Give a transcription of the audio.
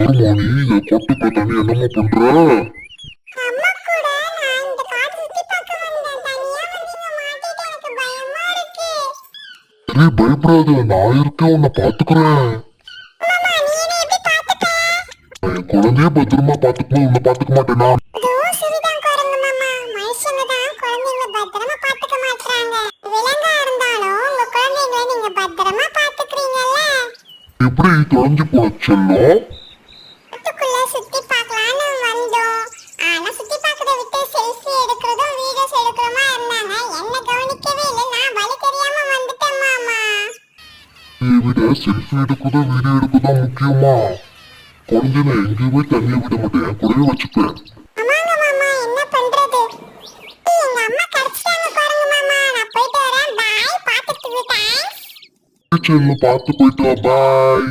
மணி இதை பொட்டு பார்த்தா நீ என்னம்மா பண்ற? அம்மா கூட நான் இந்த காட்டு சுத்தி பார்க்க வந்தேன். தனியா வந்து இங்க மாட்டிட்டு எனக்கு பயமா இருக்கு. சரி பயப்படாத, நான் இருக்கேன், உன்னை பாத்துக்கிறேன். மாமா நீ என்ன எப்படி பாத்துக்க? என் குழந்தைய பத்திரமா பாத்துக்கணும், உன்னை பாத்துக்க மாட்டேனா? அதுவும் சரிதான் குரங்கு மாமா. மனுஷங்க தான் குழந்தைங்களை பத்திரமா பாத்துக்க மாட்டாங்க. விலங்கா இருந்தாலும் உங்க குழந்தைங்களை நீங்க பத்திரமா பாத்துக்கிறீங்கல்ல. எப்படி தொலைஞ்சு போச்சல்லோ? வீட்டுக்குள்ள சுத்தி பார்க்கலான்னு வந்தோம். ஆனா சுத்தி பார்க்கறத விட்டு செல்ஃபி எடுக்கிறதும் வீடியோஸ் எடுக்கிறோமா இருந்தாங்க. என்ன கவனிக்கவே இல்லை. நான் வழி தெரியாம வந்துட்டேன் மாமா. இதை விட செல்ஃபி எடுக்கதான் வீடியோ எடுக்கதான் முக்கியமா? குழந்தைய நான் எங்கேயுமே தனியா விட மாட்டேன், என் கூடவே வச்சுப்பேன். ஆமாங்க மாமா, என்ன பண்றது? எங்க அம்மா கடிச்சிட்டாங்க குரங்கு மாமா. நான் போயிட்டு வரேன். பாய். பார்த்துட்டு தேங்க்ஸ். செல்ல பார்த்து போயிட்டு வா, பாய்.